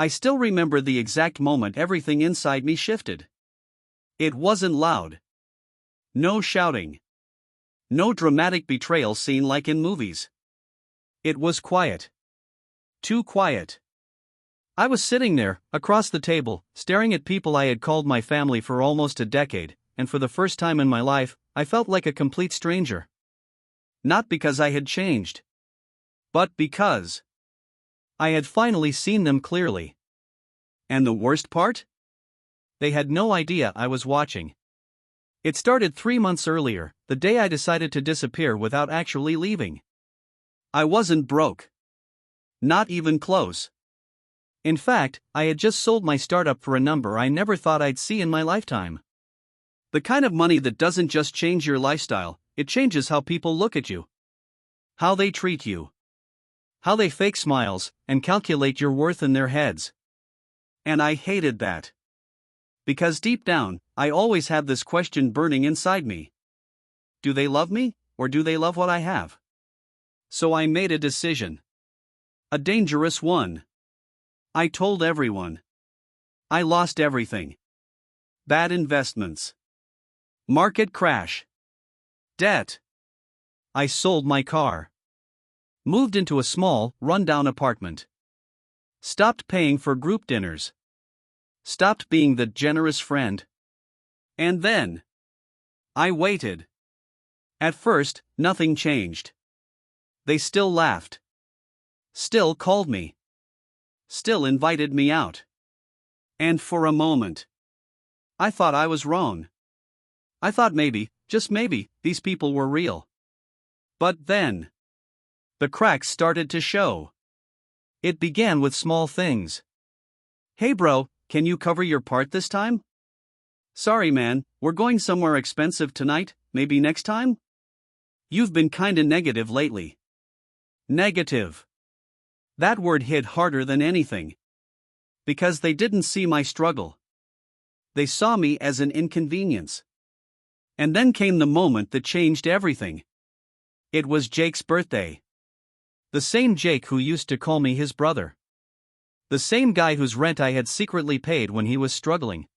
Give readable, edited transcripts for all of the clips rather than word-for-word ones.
I still remember the exact moment everything inside me shifted. It wasn't loud. No shouting. No dramatic betrayal scene like in movies. It was quiet. Too quiet. I was sitting there, across the table, staring at people I had called my family for almost a decade, and for the first time in my life, I felt like a complete stranger. Not because I had changed, but because I had finally seen them clearly. And the worst part? They had no idea I was watching. It started 3 months earlier, the day I decided to disappear without actually leaving. I wasn't broke. Not even close. In fact, I had just sold my startup for a number I never thought I'd see in my lifetime. The kind of money that doesn't just change your lifestyle, it changes how people look at you. How they treat you. How they fake smiles and calculate your worth in their heads. And I hated that. Because deep down, I always had this question burning inside me. Do they love me, or do they love what I have? So I made a decision. A dangerous one. I told everyone. I lost everything. Bad investments. Market crash. Debt. I sold my car. Moved into a small, run-down apartment. Stopped paying for group dinners. Stopped being the generous friend. And then I waited. At first, nothing changed. They still laughed. Still called me. Still invited me out. And for a moment, I thought I was wrong. I thought maybe, just maybe, these people were real. But then the cracks started to show. It began with small things. Hey bro, can you cover your part this time? Sorry man, we're going somewhere expensive tonight, maybe next time? You've been kinda negative lately. Negative. That word hit harder than anything. Because they didn't see my struggle. They saw me as an inconvenience. And then came the moment that changed everything. It was Jake's birthday. The same Jake who used to call me his brother. The same guy whose rent I had secretly paid when he was struggling.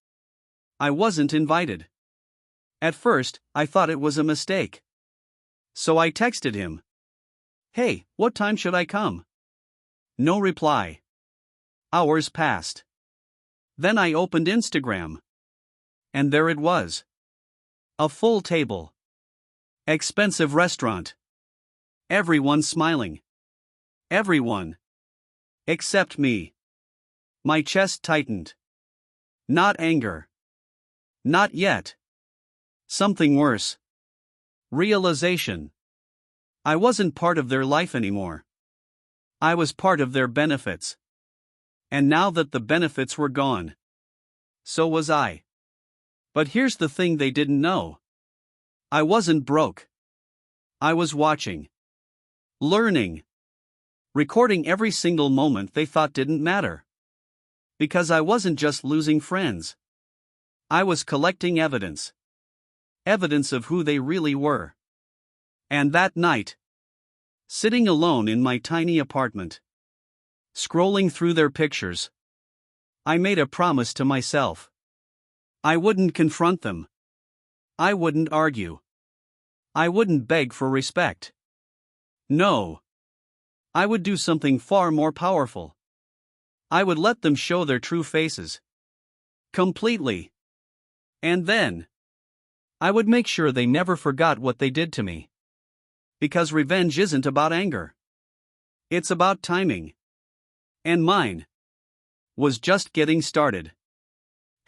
I wasn't invited. At first, I thought it was a mistake. So I texted him. Hey, what time should I come? No reply. Hours passed. Then I opened Instagram. And there it was. A full table. Expensive restaurant. Everyone smiling. Everyone. Except me. My chest tightened. Not anger. Not yet. Something worse. Realization. I wasn't part of their life anymore. I was part of their benefits. And now that the benefits were gone, so was I. But here's the thing they didn't know. I wasn't broke. I was watching. Learning. Recording every single moment they thought didn't matter. Because I wasn't just losing friends. I was collecting evidence. Evidence of who they really were. And that night, sitting alone in my tiny apartment, scrolling through their pictures, I made a promise to myself. I wouldn't confront them. I wouldn't argue. I wouldn't beg for respect. No. I would do something far more powerful. I would let them show their true faces. Completely. And then I would make sure they never forgot what they did to me. Because revenge isn't about anger. It's about timing. And mine was just getting started.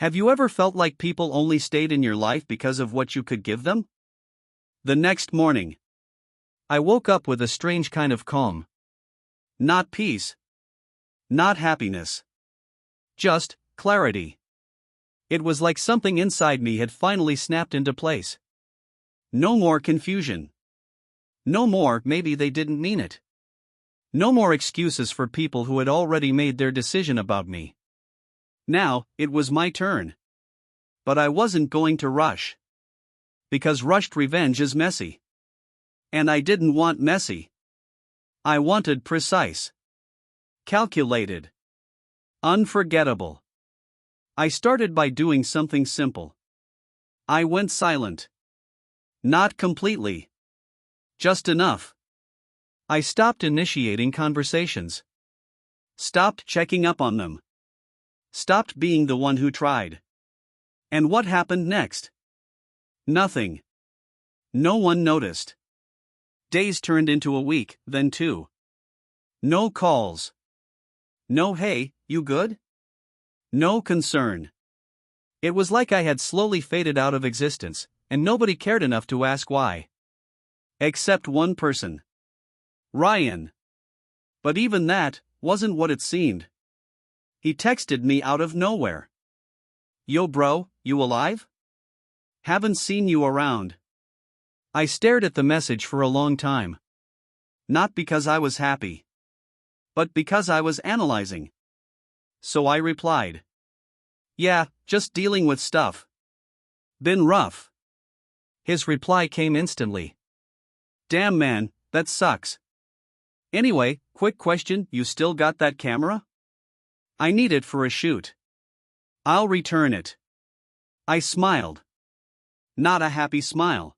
Have you ever felt like people only stayed in your life because of what you could give them? The next morning, I woke up with a strange kind of calm. Not peace. Not happiness. Just clarity. It was like something inside me had finally snapped into place. No more confusion. No more maybe they didn't mean it. No more excuses for people who had already made their decision about me. Now, it was my turn. But I wasn't going to rush. Because rushed revenge is messy. And I didn't want messy. I wanted precise. Calculated. Unforgettable. I started by doing something simple. I went silent. Not completely. Just enough. I stopped initiating conversations. Stopped checking up on them. Stopped being the one who tried. And what happened next? Nothing. No one noticed. Days turned into a week, then 2. No calls. No "hey, you good?" No concern. It was like I had slowly faded out of existence, and nobody cared enough to ask why. Except one person. Ryan. But even that wasn't what it seemed. He texted me out of nowhere. "Yo bro, you alive? Haven't seen you around." I stared at the message for a long time. Not because I was happy, but because I was analyzing. So I replied. "Yeah, just dealing with stuff. Been rough." His reply came instantly. "Damn man, that sucks. Anyway, quick question, you still got that camera? I need it for a shoot. I'll return it." I smiled. Not a happy smile.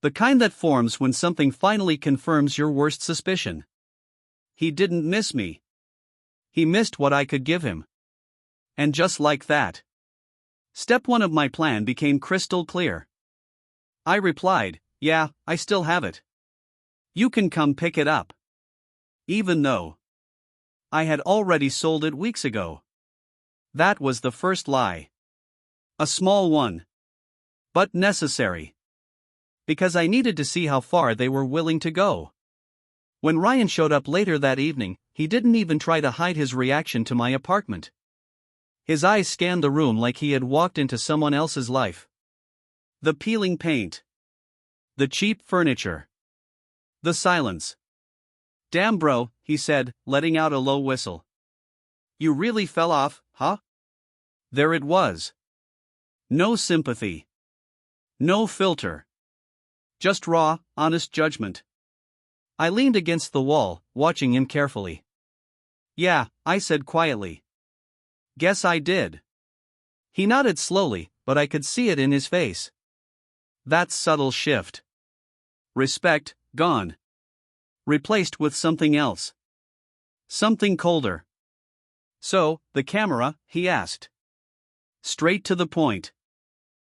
The kind that forms when something finally confirms your worst suspicion. He didn't miss me. He missed what I could give him. And just like that, step 1 of my plan became crystal clear. I replied, "Yeah, I still have it. You can come pick it up." Even though I had already sold it weeks ago. That was the first lie. A small one. But necessary. Because I needed to see how far they were willing to go. When Ryan showed up later that evening, he didn't even try to hide his reaction to my apartment. His eyes scanned the room like he had walked into someone else's life. The peeling paint. The cheap furniture. The silence. "Damn bro," he said, letting out a low whistle. "You really fell off, huh?" There it was. No sympathy. No filter. Just raw, honest judgment. I leaned against the wall, watching him carefully. "Yeah," I said quietly. "Guess I did." He nodded slowly, but I could see it in his face. That subtle shift. Respect, gone. Replaced with something else. Something colder. "So, the camera?" he asked. Straight to the point.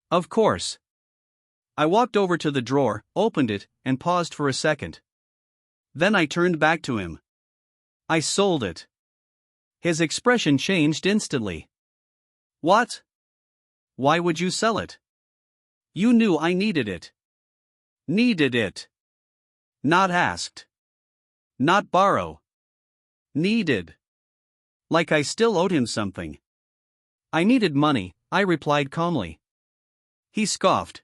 Of course. I walked over to the drawer, opened it, and paused for a second. Then I turned back to him. "I sold it." His expression changed instantly. "What? Why would you sell it? You knew I needed it." Needed it. Not asked. Not borrow. Needed. Like I still owed him something. "I needed money," I replied calmly. He scoffed.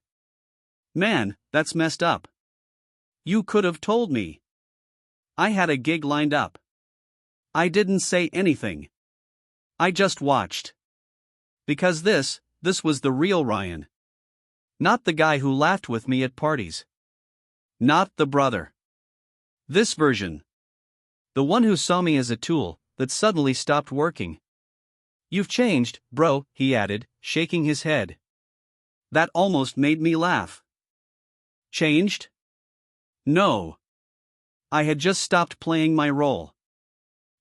"Man, that's messed up. You could have told me. I had a gig lined up." I didn't say anything. I just watched. Because this was the real Ryan. Not the guy who laughed with me at parties. Not the brother. This version. The one who saw me as a tool that suddenly stopped working. "You've changed, bro," he added, shaking his head. That almost made me laugh. Changed? No. I had just stopped playing my role.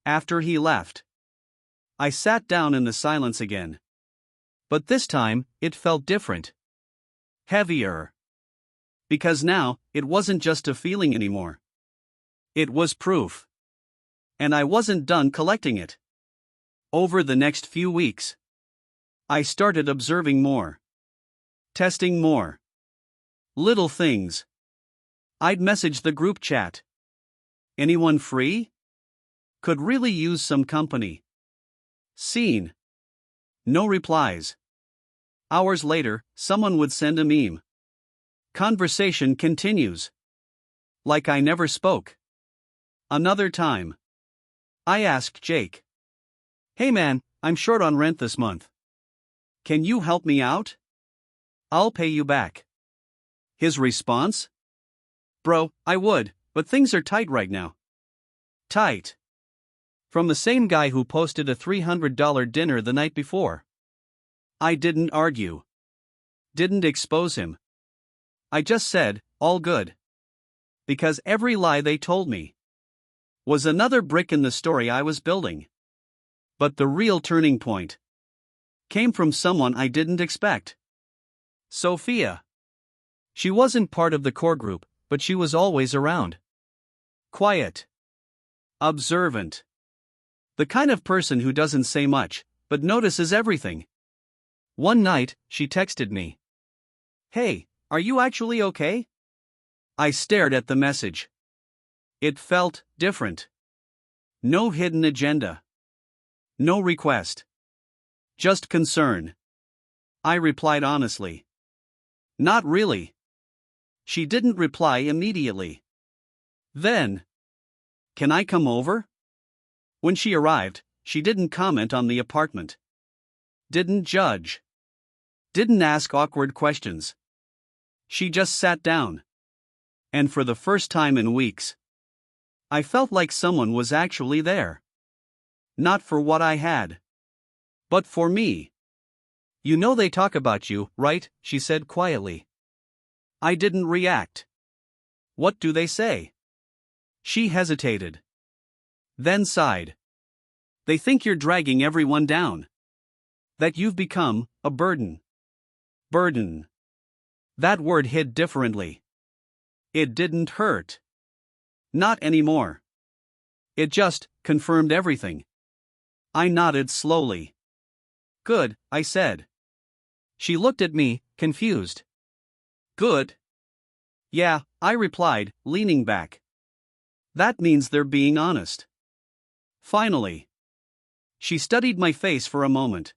After he left, I sat down in the silence again. But this time, it felt different. Heavier. Because now, it wasn't just a feeling anymore. It was proof. And I wasn't done collecting it. Over the next few weeks, I started observing more. Testing more. Little things. I'd message the group chat. "Anyone free? Could really use some company." Seen. No replies. Hours later, someone would send a meme. Conversation continues. Like I never spoke. Another time, I asked Jake. "Hey man, I'm short on rent this month. Can you help me out? I'll pay you back." His response? "Bro, I would, but things are tight right now." Tight. From the same guy who posted a $300 dinner the night before. I didn't argue. Didn't expose him. I just said, all good. Because every lie they told me was another brick in the story I was building. But the real turning point came from someone I didn't expect. Sophia. She wasn't part of the core group, but she was always around. Quiet. Observant. The kind of person who doesn't say much, but notices everything. One night, she texted me. Hey, are you actually okay? I stared at the message. It felt different. No hidden agenda. No request. Just concern. I replied honestly. Not really. She didn't reply immediately. Then, can I come over? When she arrived, she didn't comment on the apartment. Didn't judge. Didn't ask awkward questions. She just sat down. And for the first time in weeks, I felt like someone was actually there. Not for what I had, but for me. You know they talk about you, right? She said quietly. I didn't react. What do they say? She hesitated. Then sighed. They think you're dragging everyone down. That you've become a burden. Burden. That word hit differently. It didn't hurt. Not anymore. It just confirmed everything. I nodded slowly. Good, I said. She looked at me, confused. Good. Yeah, I replied, leaning back. That means they're being honest. Finally. She studied my face for a moment.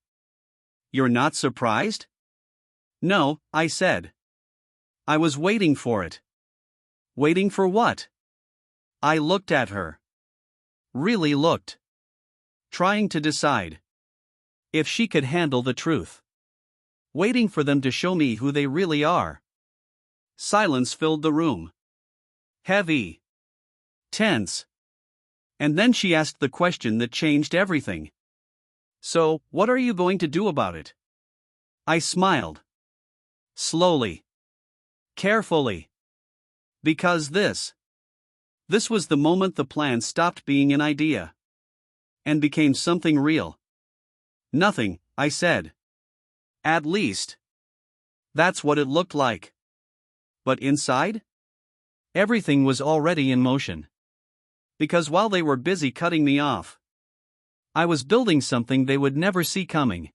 You're not surprised? No, I said. I was waiting for it. Waiting for what? I looked at her. Really looked. Trying to decide if she could handle the truth. Waiting for them to show me who they really are. Silence filled the room. Heavy. Tense. And then she asked the question that changed everything. So, what are you going to do about it? I smiled. Slowly. Carefully. Because this was the moment the plan stopped being an idea and became something real. Nothing, I said. At least, that's what it looked like. But inside? Everything was already in motion. Because while they were busy cutting me off, I was building something they would never see coming.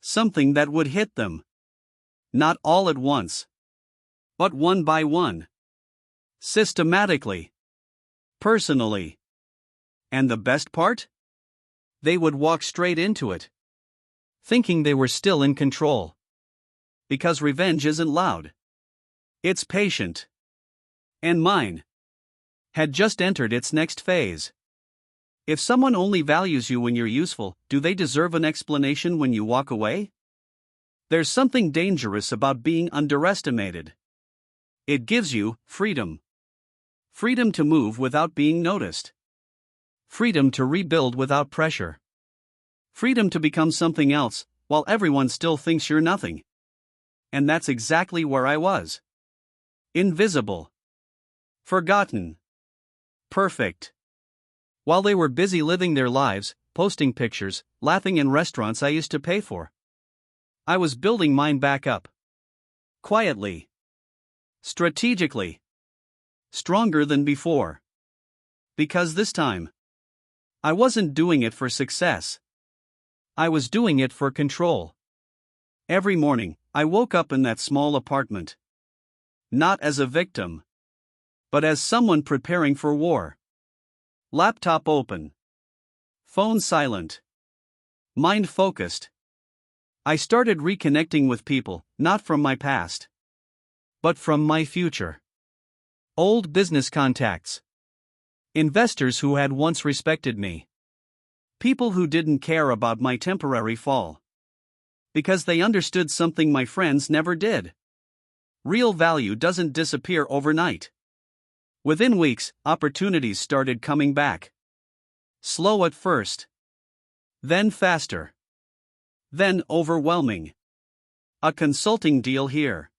Something that would hit them. Not all at once, but one by one. Systematically. Personally. And the best part? They would walk straight into it. Thinking they were still in control. Because revenge isn't loud. It's patient. And mine had just entered its next phase. If someone only values you when you're useful, do they deserve an explanation when you walk away? There's something dangerous about being underestimated. It gives you freedom. Freedom to move without being noticed. Freedom to rebuild without pressure. Freedom to become something else, while everyone still thinks you're nothing. And that's exactly where I was. Invisible. Forgotten. Perfect. While they were busy living their lives, posting pictures, laughing in restaurants I used to pay for, I was building mine back up. Quietly. Strategically. Stronger than before. Because this time, I wasn't doing it for success. I was doing it for control. Every morning, I woke up in that small apartment. Not as a victim, but as someone preparing for war. Laptop open. Phone silent. Mind focused. I started reconnecting with people, not from my past, but from my future. Old business contacts. Investors who had once respected me. People who didn't care about my temporary fall. Because they understood something my friends never did. Real value doesn't disappear overnight. Within weeks, opportunities started coming back. Slow at first. Then faster. Then overwhelming. A consulting deal here.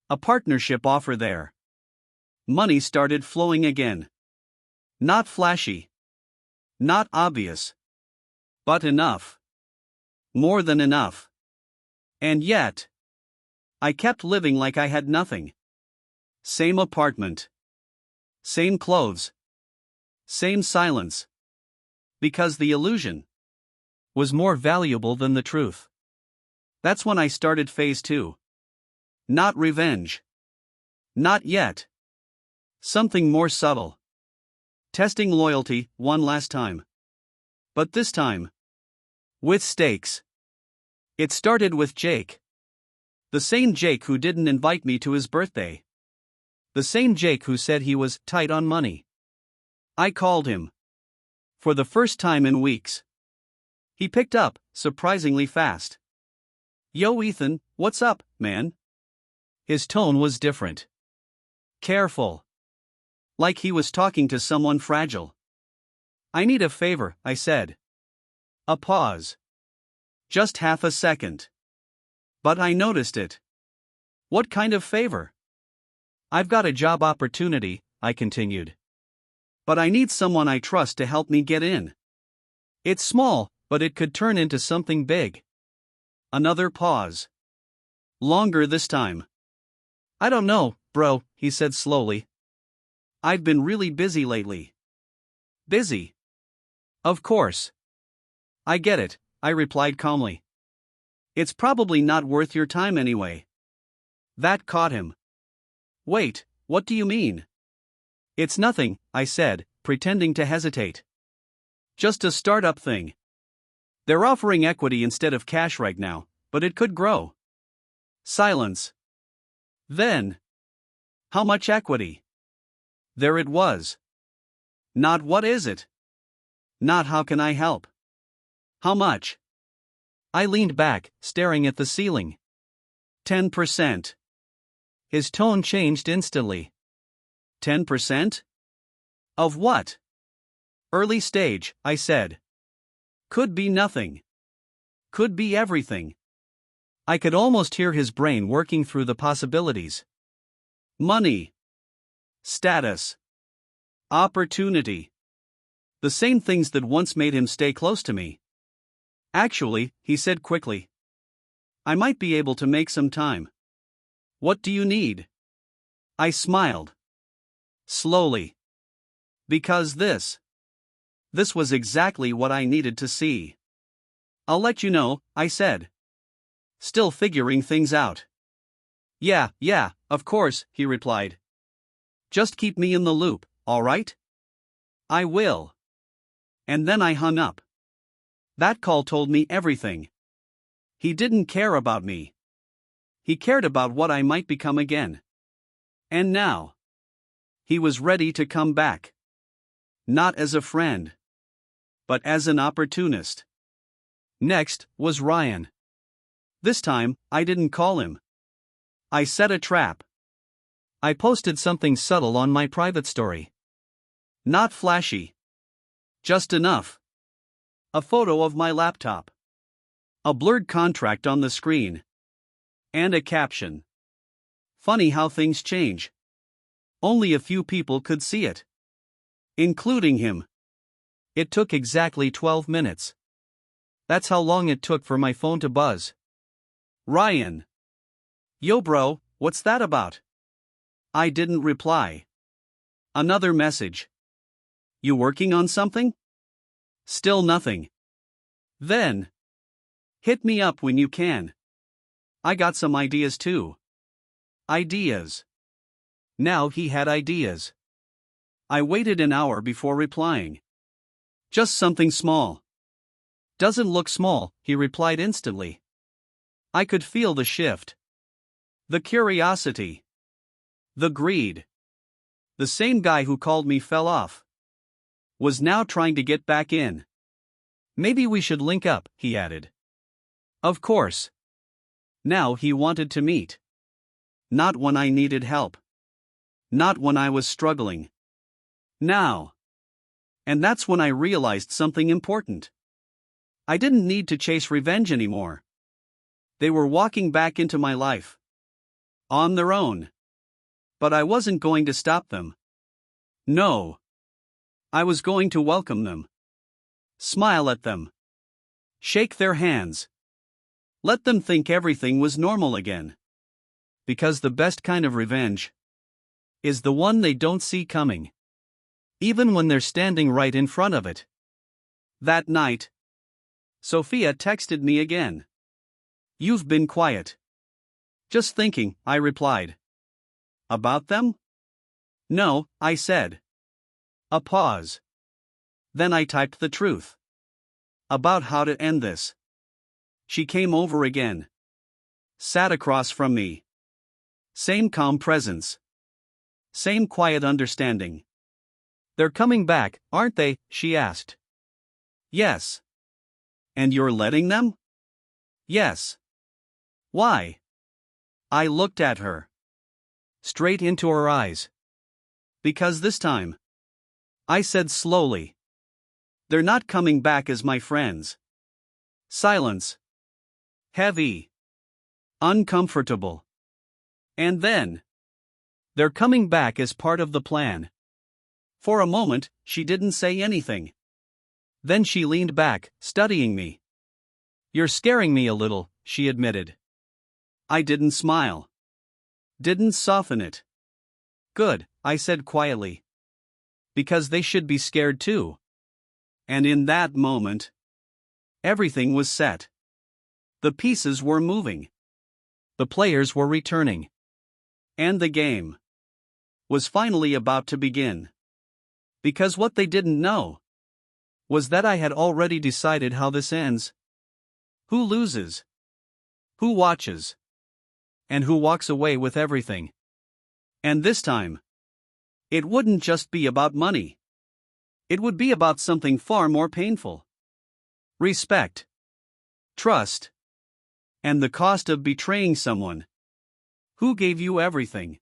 A partnership offer there. Money started flowing again. Not flashy. Not obvious. But enough. More than enough. And yet, I kept living like I had nothing. Same apartment. Same clothes. Same silence. Because the illusion was more valuable than the truth. That's when I started phase 2. Not revenge. Not yet. Something more subtle. Testing loyalty one last time. But this time, with stakes. It started with Jake. The same Jake who didn't invite me to his birthday. The same Jake who said he was tight on money. I called him. For the first time in weeks. He picked up, surprisingly fast. Yo Ethan, what's up, man? His tone was different. Careful. Like he was talking to someone fragile. I need a favor, I said. A pause. Just half a second. But I noticed it. What kind of favor? I've got a job opportunity, I continued. But I need someone I trust to help me get in. It's small, but it could turn into something big. Another pause. Longer this time. I don't know, bro, he said slowly. I've been really busy lately. Busy? Of course. I get it, I replied calmly. It's probably not worth your time anyway. That caught him. Wait, what do you mean? It's nothing, I said, pretending to hesitate. Just a startup thing. They're offering equity instead of cash right now, but it could grow. Silence. Then. How much equity? There it was. Not what is it? Not how can I help? How much? I leaned back, staring at the ceiling. 10%. His tone changed instantly. 10%? Of what? Early stage, I said. Could be nothing. Could be everything. I could almost hear his brain working through the possibilities. Money. Status. Opportunity. The same things that once made him stay close to me. Actually, he said quickly. I might be able to make some time. What do you need? I smiled. Slowly. Because this was exactly what I needed to see. I'll let you know, I said. Still figuring things out. Yeah, of course, he replied. Just keep me in the loop, all right? I will. And then I hung up. That call told me everything. He didn't care about me. He cared about what I might become again. And now. He was ready to come back. Not as a friend. But as an opportunist. Next was Ryan. This time, I didn't call him. I set a trap. I posted something subtle on my private story. Not flashy. Just enough. A photo of my laptop. A blurred contract on the screen. And a caption. Funny how things change. Only a few people could see it. Including him. It took exactly 12 minutes. That's how long it took for my phone to buzz. Ryan. Yo bro, what's that about? I didn't reply. Another message. You working on something? Still nothing. Then. Hit me up when you can. I got some ideas too. Ideas. Now he had ideas. I waited an hour before replying. Just something small. Doesn't look small, he replied instantly. I could feel the shift. The curiosity. The greed. The same guy who called me fell off. Was now trying to get back in. Maybe we should link up, he added. Of course. Now he wanted to meet. Not when I needed help. Not when I was struggling. Now. And that's when I realized something important. I didn't need to chase revenge anymore. They were walking back into my life. On their own. But I wasn't going to stop them. No. I was going to welcome them. Smile at them. Shake their hands. Let them think everything was normal again. Because the best kind of revenge is the one they don't see coming. Even when they're standing right in front of it. That night, Sophia texted me again. "You've been quiet." "Just thinking," I replied. "About them?" "No," I said. A pause. Then I typed the truth. "About how to end this." She came over again. Sat across from me. Same calm presence. Same quiet understanding. "They're coming back, aren't they?" she asked. "Yes." "And you're letting them?" "Yes." "Why?" I looked at her. Straight into her eyes. "Because this time," I said slowly, "they're not coming back as my friends." Silence. Heavy. Uncomfortable. And then, "They're coming back as part of the plan." For a moment, she didn't say anything. Then she leaned back, studying me. "You're scaring me a little," she admitted. I didn't smile. Didn't soften it. "Good," I said quietly. "Because they should be scared too." And in that moment, everything was set. The pieces were moving. The players were returning. And the game was finally about to begin. Because what they didn't know was that I had already decided how this ends. Who loses? Who watches? And who walks away with everything? And this time, it wouldn't just be about money. It would be about something far more painful. Respect. Trust. And the cost of betraying someone who gave you everything.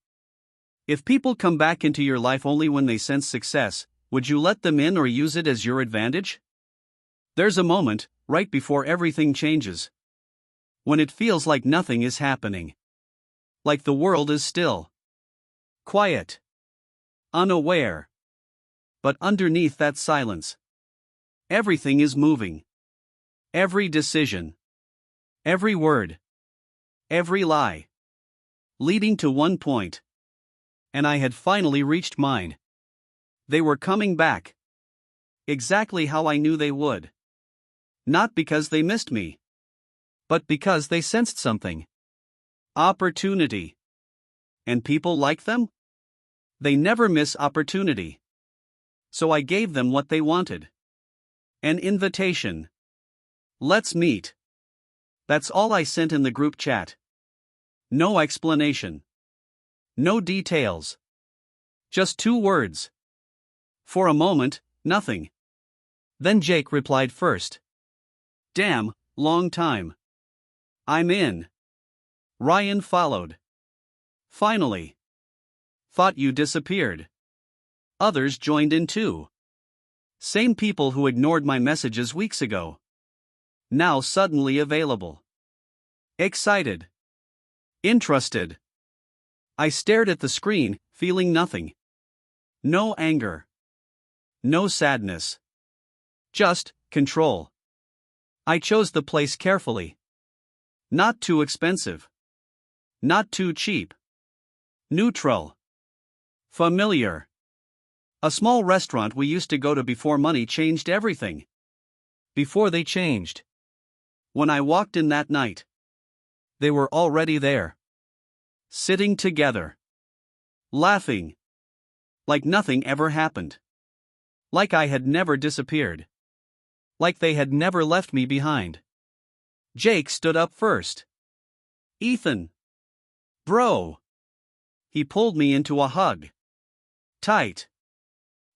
If people come back into your life only when they sense success, would you let them in or use it as your advantage? There's a moment, right before everything changes, when it feels like nothing is happening. Like the world is still. Quiet. Unaware. But underneath that silence, everything is moving. Every decision. Every word. Every lie. Leading to one point. And I had finally reached mine. They were coming back. Exactly how I knew they would. Not because they missed me, but because they sensed something. Opportunity. And people like them? They never miss opportunity. So I gave them what they wanted. An invitation. Let's meet. That's all I sent in the group chat. No explanation. No details. Just 2 words. For a moment, nothing. Then Jake replied first. "Damn, long time. I'm in." Ryan followed. "Finally. Thought you disappeared." Others joined in too. Same people who ignored my messages weeks ago. Now suddenly available. Excited. Interested. I stared at the screen, feeling nothing. No anger. No sadness. Just control. I chose the place carefully. Not too expensive. Not too cheap. Neutral. Familiar. A small restaurant we used to go to before money changed everything. Before they changed. When I walked in that night, they were already there. Sitting together. Laughing. Like nothing ever happened. Like I had never disappeared. Like they had never left me behind. Jake stood up first. "Ethan. Bro." He pulled me into a hug. Tight.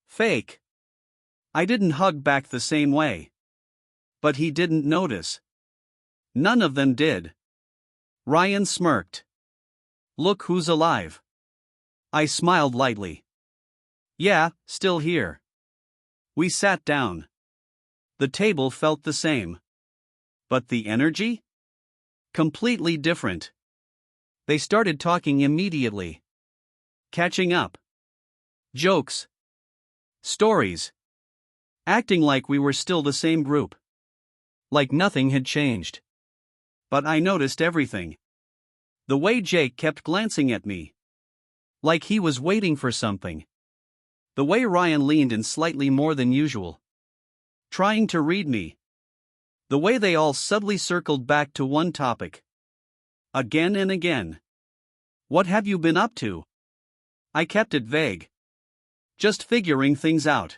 Fake. I didn't hug back the same way. But he didn't notice. None of them did. Ryan smirked. "Look who's alive." I smiled lightly. "Yeah, still here." We sat down. The table felt the same. But the energy? Completely different. They started talking immediately. Catching up. Jokes. Stories. Acting like we were still the same group. Like nothing had changed. But I noticed everything. The way Jake kept glancing at me. Like he was waiting for something. The way Ryan leaned in slightly more than usual. Trying to read me. The way they all subtly circled back to one topic. Again and again. What have you been up to? I kept it vague. Just figuring things out.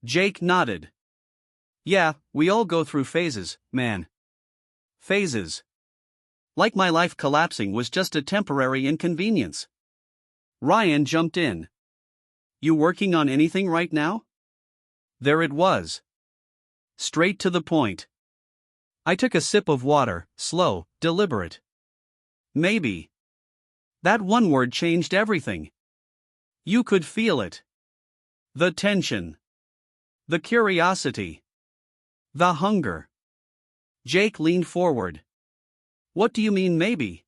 Jake nodded. Yeah, we all go through phases, man. Phases. Like my life collapsing was just a temporary inconvenience. Ryan jumped in. You working on anything right now? There it was. Straight to the point. I took a sip of water, slow, deliberate. Maybe. That one word changed everything. You could feel it. The tension. The curiosity. The hunger. Jake leaned forward. What do you mean maybe?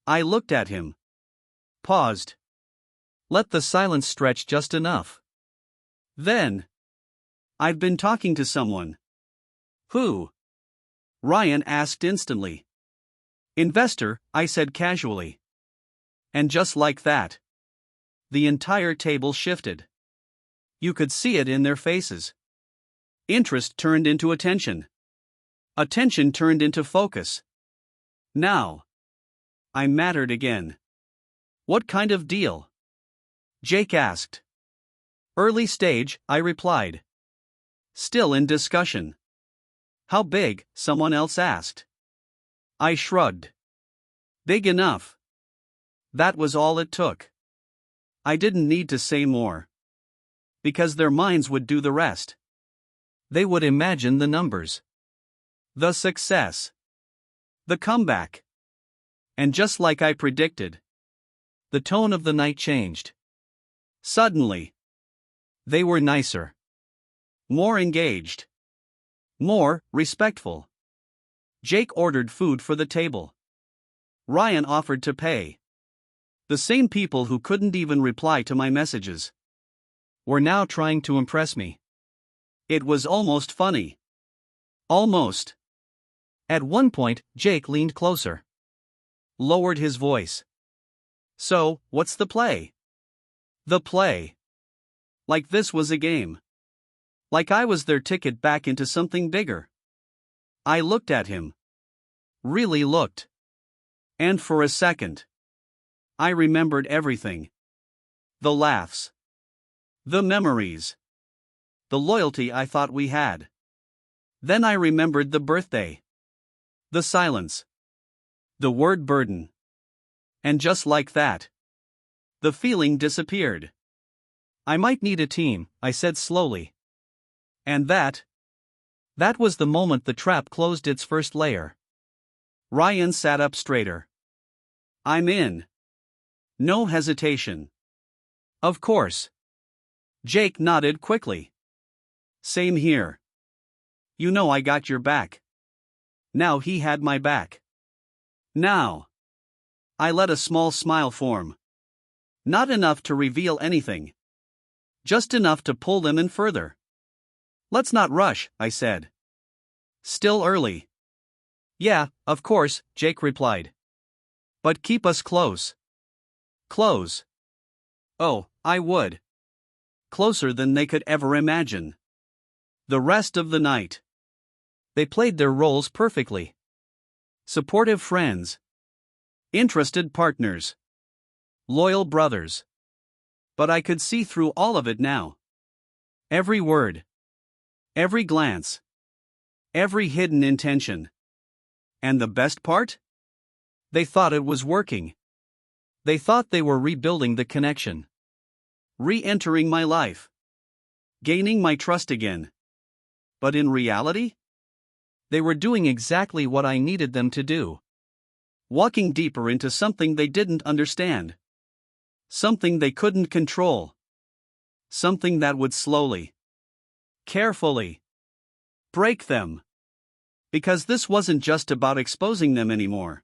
I looked at him. Paused. Let the silence stretch just enough. Then. I've been talking to someone. Who? Ryan asked instantly. Investor, I said casually. And just like that. The entire table shifted. You could see it in their faces. Interest turned into attention. Attention turned into focus. Now. I mattered again. What kind of deal? Jake asked. Early stage, I replied. Still in discussion. How big? Someone else asked. I shrugged. Big enough. That was all it took. I didn't need to say more. Because their minds would do the rest. They would imagine the numbers. The success. The comeback. And just like I predicted, the tone of the night changed. Suddenly. They were nicer. More engaged. More respectful. Jake ordered food for the table. Ryan offered to pay. The same people who couldn't even reply to my messages were now trying to impress me. It was almost funny. Almost. At one point, Jake leaned closer. Lowered his voice. So, what's the play? The play. Like this was a game. Like I was their ticket back into something bigger. I looked at him. Really looked. And for a second, I remembered everything. The laughs. The memories. The loyalty I thought we had. Then I remembered the birthday. The silence. The word burden. And just like that, the feeling disappeared. I might need a team, I said slowly. And that was the moment the trap closed its first layer. Ryan sat up straighter. I'm in. No hesitation. Of course. Jake nodded quickly. Same here. You know I got your back. Now he had my back. Now. I let a small smile form. Not enough to reveal anything. Just enough to pull them in further. Let's not rush, I said. Still early. Yeah, of course, Jake replied. But keep us close. Close. Oh, I would. Closer than they could ever imagine. The rest of the night. They played their roles perfectly. Supportive friends. Interested partners. Loyal brothers. But I could see through all of it now. Every word. Every glance. Every hidden intention. And the best part? They thought it was working. They thought they were rebuilding the connection. Re-entering my life. Gaining my trust again. But in reality? They were doing exactly what I needed them to do. Walking deeper into something they didn't understand. Something they couldn't control. Something that would slowly Carefully. Break them. Because this wasn't just about exposing them anymore.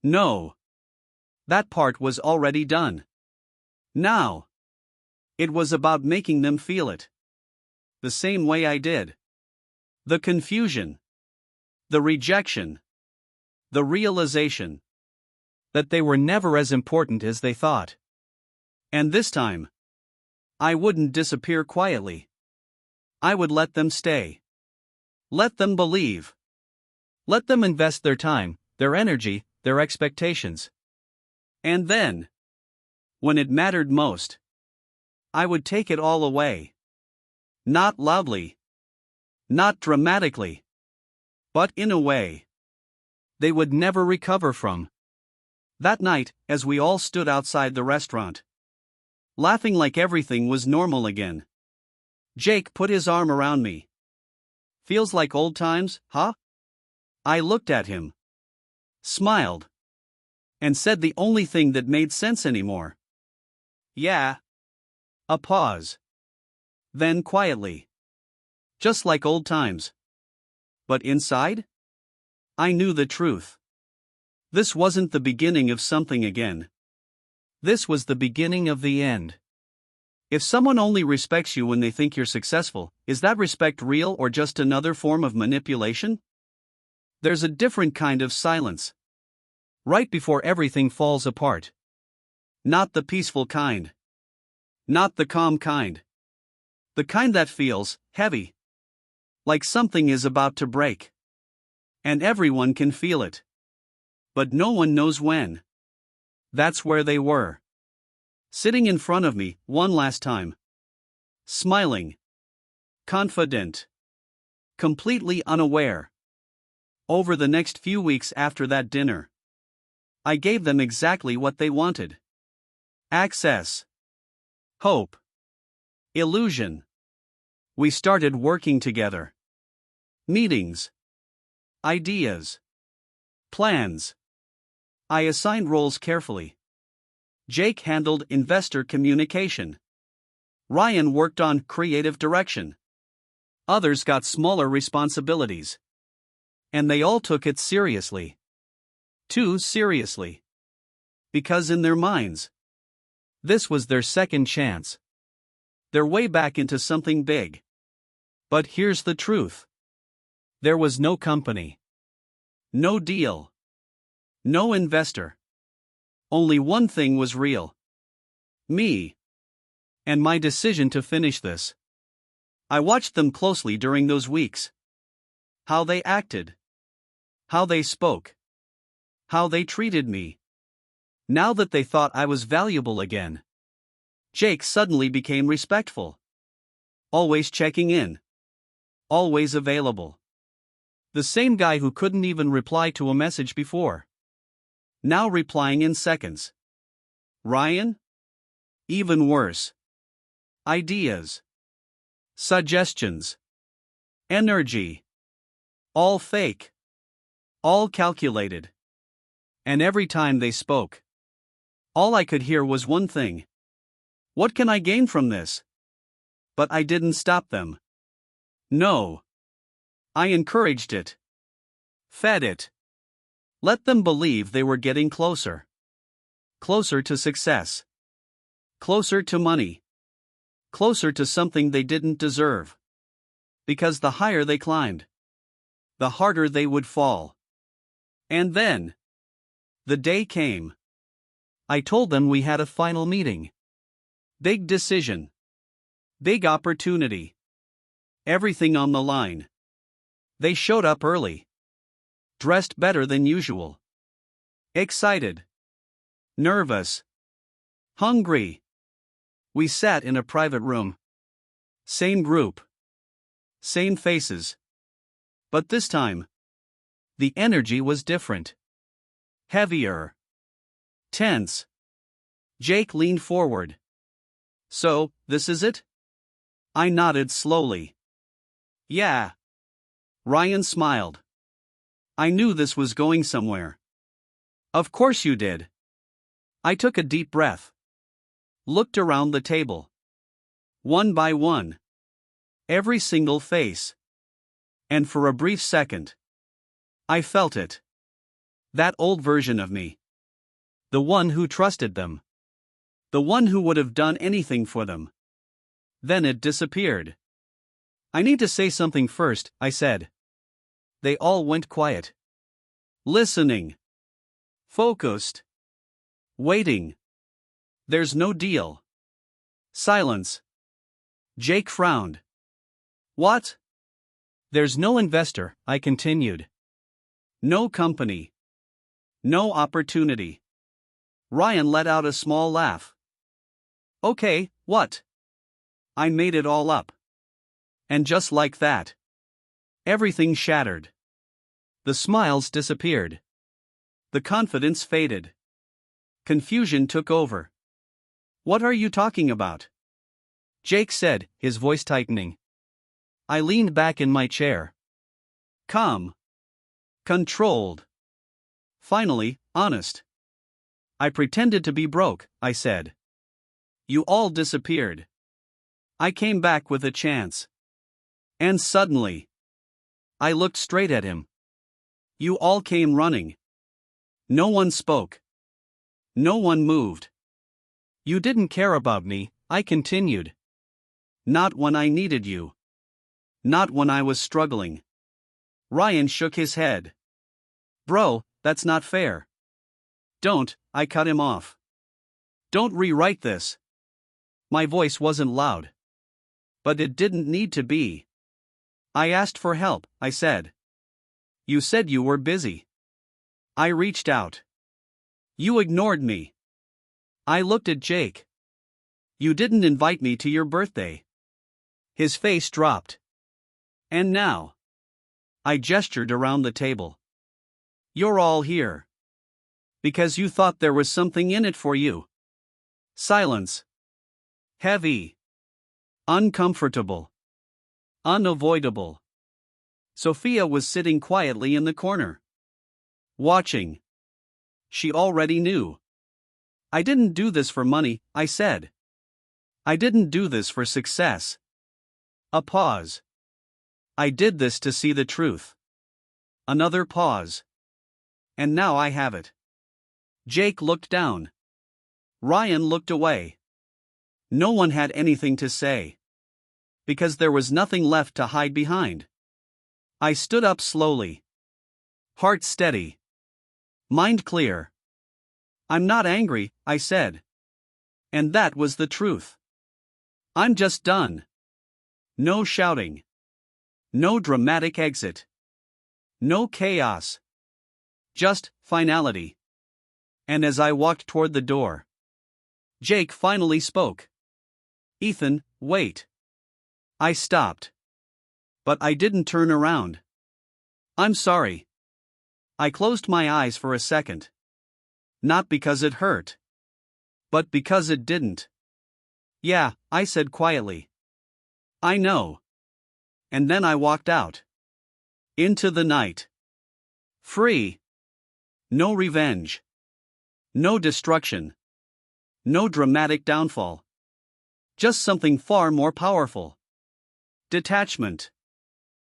No. That part was already done. Now. It was about making them feel it. The same way I did. The confusion. The rejection. The realization that they were never as important as they thought. And this time, I wouldn't disappear quietly. I would let them stay. Let them believe. Let them invest their time, their energy, their expectations. And then, when it mattered most, I would take it all away. Not loudly. Not dramatically. But in a way they would never recover from. That night, as we all stood outside the restaurant, laughing like everything was normal again, Jake put his arm around me. Feels like old times, huh? I looked at him, smiled, and said the only thing that made sense anymore. Yeah. A pause. Then quietly. Just like old times. But inside? I knew the truth. This wasn't the beginning of something again. This was the beginning of the end. If someone only respects you when they think you're successful, is that respect real or just another form of manipulation? There's a different kind of silence. Right before everything falls apart. Not the peaceful kind. Not the calm kind. The kind that feels heavy. Like something is about to break. And everyone can feel it. But no one knows when. That's where they were. Sitting in front of me, one last time. Smiling. Confident. Completely unaware. Over the next few weeks after that dinner, I gave them exactly what they wanted. Access. Hope. Illusion. We started working together. Meetings. Ideas. Plans. I assigned roles carefully. Jake handled investor communication. Ryan worked on creative direction. Others got smaller responsibilities. And they all took it seriously. Too seriously. Because in their minds, this was their second chance. Their way back into something big. But here's the truth. There was no company. No deal. No investor. Only one thing was real. Me. And my decision to finish this. I watched them closely during those weeks. How they acted. How they spoke. How they treated me. Now that they thought I was valuable again. Jake suddenly became respectful. Always checking in. Always available. The same guy who couldn't even reply to a message before. Now replying in seconds. Ryan? Even worse. Ideas. Suggestions. Energy. All fake. All calculated. And every time they spoke, all I could hear was one thing. What can I gain from this? But I didn't stop them. No. I encouraged it. Fed it. Let them believe they were getting closer. Closer to success. Closer to money. Closer to something they didn't deserve. Because the higher they climbed, the harder they would fall. And then, the day came. I told them we had a final meeting. Big decision. Big opportunity. Everything on the line. They showed up early. Dressed better than usual. Excited. Nervous. Hungry. We sat in a private room. Same group. Same faces. But this time, the energy was different. Heavier. Tense. Jake leaned forward. So, this is it? I nodded slowly. Yeah. Ryan smiled. I knew this was going somewhere. Of course you did. I took a deep breath. Looked around the table. One by one. Every single face. And for a brief second, I felt it. That old version of me. The one who trusted them. The one who would have done anything for them. Then it disappeared. I need to say something first, I said. They all went quiet. Listening. Focused. Waiting. There's no deal. Silence. Jake frowned. What? There's no investor, I continued. No company. No opportunity. Ryan let out a small laugh. Okay, what? I made it all up. And just like that, everything shattered. The smiles disappeared. The confidence faded. Confusion took over. What are you talking about? Jake said, his voice tightening. I leaned back in my chair. Calm. Controlled. Finally, honest. I pretended to be broke, I said. You all disappeared. I came back with a chance. And suddenly, I looked straight at him. You all came running. No one spoke. No one moved. You didn't care about me, I continued. Not when I needed you. Not when I was struggling. Ryan shook his head. Bro, that's not fair. Don't, I cut him off. Don't rewrite this. My voice wasn't loud. But it didn't need to be. I asked for help, I said. You said you were busy. I reached out. You ignored me. I looked at Jake. You didn't invite me to your birthday. His face dropped. And now? I gestured around the table. You're all here. Because you thought there was something in it for you. Silence. Heavy. Uncomfortable. Unavoidable. Sophia was sitting quietly in the corner. Watching. She already knew. I didn't do this for money, I said. I didn't do this for success. A pause. I did this to see the truth. Another pause. And now I have it. Jake looked down. Ryan looked away. No one had anything to say. Because there was nothing left to hide behind. I stood up slowly. Heart steady. Mind clear. I'm not angry, I said. And that was the truth. I'm just done. No shouting. No dramatic exit. No chaos. Just finality. And as I walked toward the door, Jake finally spoke. Ethan, wait. I stopped. But I didn't turn around. I'm sorry. I closed my eyes for a second. Not because it hurt. But because it didn't. Yeah, I said quietly. I know. And then I walked out. Into the night. Free. No revenge. No destruction. No dramatic downfall. Just something far more powerful. Detachment.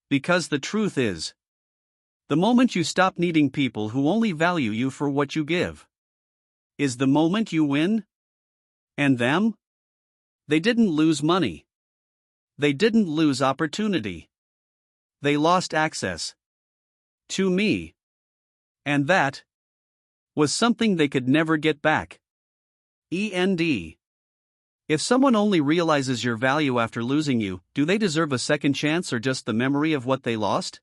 Because the truth is, the moment you stop needing people who only value you for what you give, is the moment you win. And them? They didn't lose money. They didn't lose opportunity. They lost access. To me. And that was something they could never get back. END. If someone only realizes your value after losing you, do they deserve a second chance or just the memory of what they lost?